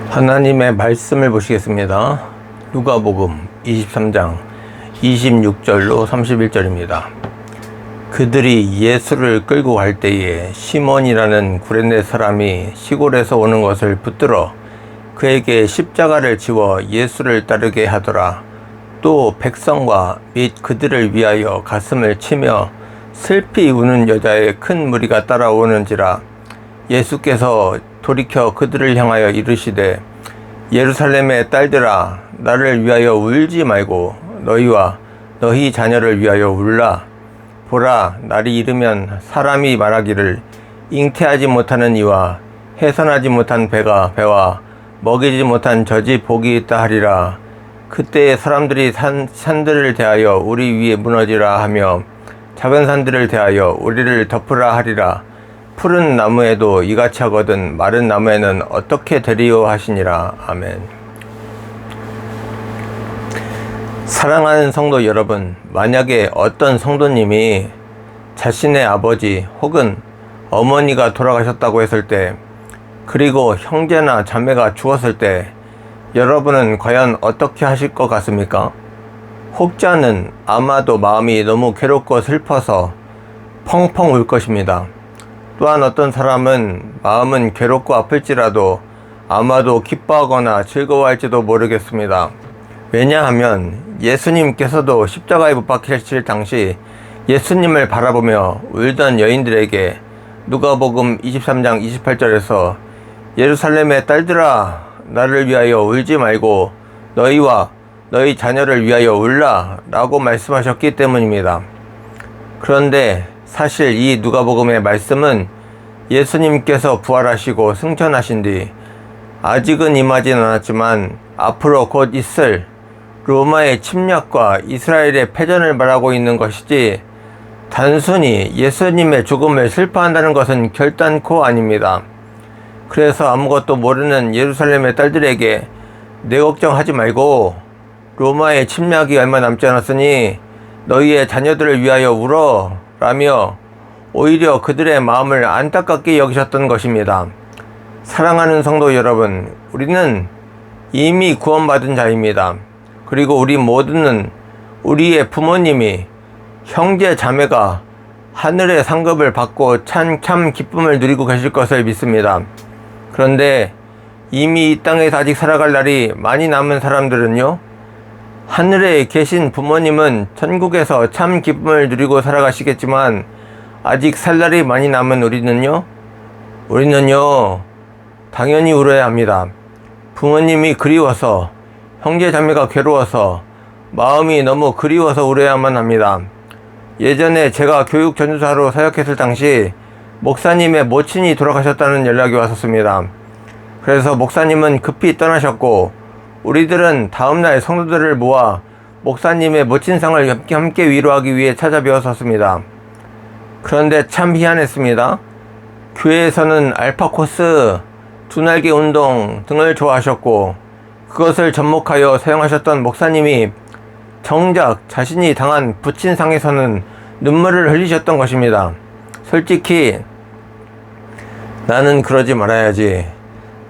하나님의 말씀을 보시겠습니다. 누가복음 23장 26절로 31절입니다. 그들이 예수를 끌고 갈 때에 시몬이라는 구레네 사람이 시골에서 오는 것을 붙들어 그에게 십자가를 지워 예수를 따르게 하더라. 또 백성과 및 그들을 위하여 가슴을 치며 슬피 우는 여자의 큰 무리가 따라오는지라. 예수께서 돌이켜 그들을 향하여 이르시되 예루살렘의 딸들아, 나를 위하여 울지 말고 너희와 너희 자녀를 위하여 울라. 보라, 날이 이르면 사람이 말하기를 잉태하지 못하는 이와 해산하지 못한 배와 먹이지 못한 젖이 복이 있다 하리라. 그때에 사람들이 산들을 대하여 우리 위에 무너지라 하며 작은 산들을 대하여 우리를 덮으라 하리라. 푸른 나무에도 이같이 하거든 마른 나무에는 어떻게 되리요 하시니라. 아멘. 사랑하는 성도 여러분, 만약에 어떤 성도님이 자신의 아버지 혹은 어머니가 돌아가셨다고 했을 때, 그리고 형제나 자매가 죽었을 때 여러분은 과연 어떻게 하실 것 같습니까? 혹자는 아마도 마음이 너무 괴롭고 슬퍼서 펑펑 울 것입니다. 또한 어떤 사람은 마음은 괴롭고 아플지라도 아마도 기뻐하거나 즐거워할지도 모르겠습니다. 왜냐하면 예수님께서도 십자가에 못 박히실 당시 예수님을 바라보며 울던 여인들에게 누가복음 23장 28절에서 예루살렘의 딸들아, 나를 위하여 울지 말고 너희와 너희 자녀를 위하여 울라 라고 말씀하셨기 때문입니다. 그런데 사실 이 누가복음의 말씀은 예수님께서 부활하시고 승천하신 뒤 아직은 임하진 않았지만 앞으로 곧 있을 로마의 침략과 이스라엘의 패전을 말하고 있는 것이지, 단순히 예수님의 죽음을 슬퍼한다는 것은 결단코 아닙니다. 그래서 아무것도 모르는 예루살렘의 딸들에게 내 걱정하지 말고 로마의 침략이 얼마 남지 않았으니 너희의 자녀들을 위하여 울어 라며 오히려 그들의 마음을 안타깝게 여기셨던 것입니다. 사랑하는 성도 여러분, 우리는 이미 구원받은 자입니다. 그리고 우리 모두는 우리의 부모님이, 형제 자매가 하늘의 상급을 받고 참 기쁨을 누리고 계실 것을 믿습니다. 그런데 이미 이 땅에서 아직 살아갈 날이 많이 남은 사람들은요, 하늘에 계신 부모님은 천국에서 참 기쁨을 누리고 살아가시겠지만 아직 살 날이 많이 남은 우리는요 당연히 울어야 합니다. 부모님이 그리워서, 형제 자매가 괴로워서, 마음이 너무 그리워서 울어야만 합니다. 예전에 제가 교육 전도사로 사역했을 당시 목사님의 모친이 돌아가셨다는 연락이 왔었습니다. 그래서 목사님은 급히 떠나셨고 우리들은 다음날 성도들을 모아 목사님의 모친상을 함께 위로하기 위해 찾아뵈었었습니다. 그런데 참 희한했습니다. 교회에서는 알파 코스, 두 날개 운동 등을 좋아하셨고 그것을 접목하여 사용하셨던 목사님이 정작 자신이 당한 부친상에서는 눈물을 흘리셨던 것입니다. 솔직히 나는 그러지 말아야지,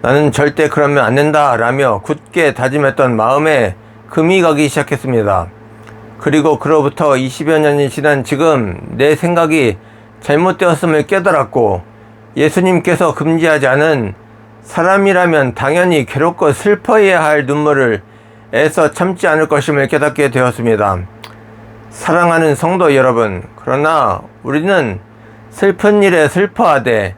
나는 절대 그러면 안 된다 라며 굳게 다짐했던 마음에 금이 가기 시작했습니다. 그리고 그로부터 20여 년이 지난 지금 내 생각이 잘못되었음을 깨달았고, 예수님께서 금지하지 않은 사람이라면 당연히 괴롭고 슬퍼해야 할 눈물을 애써 참지 않을 것임을 깨닫게 되었습니다. 사랑하는 성도 여러분, 그러나 우리는 슬픈 일에 슬퍼하되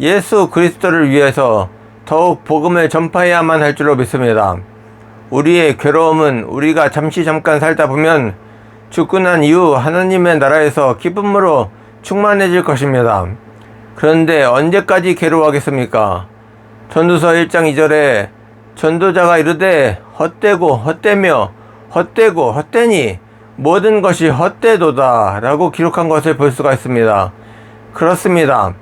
예수 그리스도를 위해서 더욱 복음을 전파해야만 할 줄로 믿습니다. 우리의 괴로움은 우리가 잠깐 살다 보면 죽고 난 이후 하나님의 나라에서 기쁨으로 충만해질 것입니다. 그런데 언제까지 괴로워하겠습니까? 전도서 1장 2절에 전도자가 이르되 헛되고 헛되며 헛되고 헛되니 모든 것이 헛되도다 라고 기록한 것을 볼 수가 있습니다. 그렇습니다.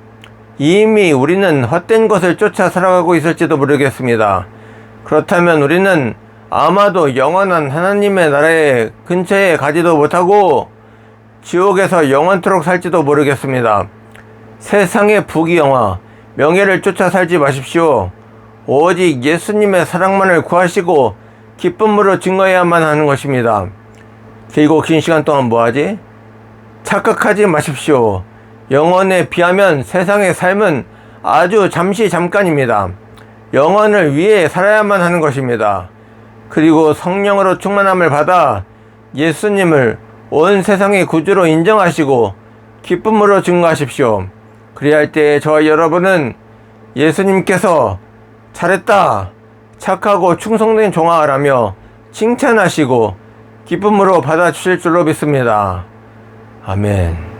이미 우리는 헛된 것을 쫓아 살아가고 있을지도 모르겠습니다. 그렇다면 우리는 아마도 영원한 하나님의 나라의 근처에 가지도 못하고 지옥에서 영원토록 살지도 모르겠습니다. 세상의 부귀영화, 명예를 쫓아 살지 마십시오. 오직 예수님의 사랑만을 구하시고 기쁨으로 증거해야만 하는 것입니다. 길고 긴 시간 동안 뭐하지? 착각하지 마십시오. 영혼에 비하면 세상의 삶은 아주 잠깐입니다. 영혼을 위해 살아야만 하는 것입니다. 그리고 성령으로 충만함을 받아 예수님을 온 세상의 구주로 인정하시고 기쁨으로 증거하십시오. 그리할 때 저와 여러분은 예수님께서 잘했다, 착하고 충성된 종아라며 칭찬하시고 기쁨으로 받아주실 줄로 믿습니다. 아멘.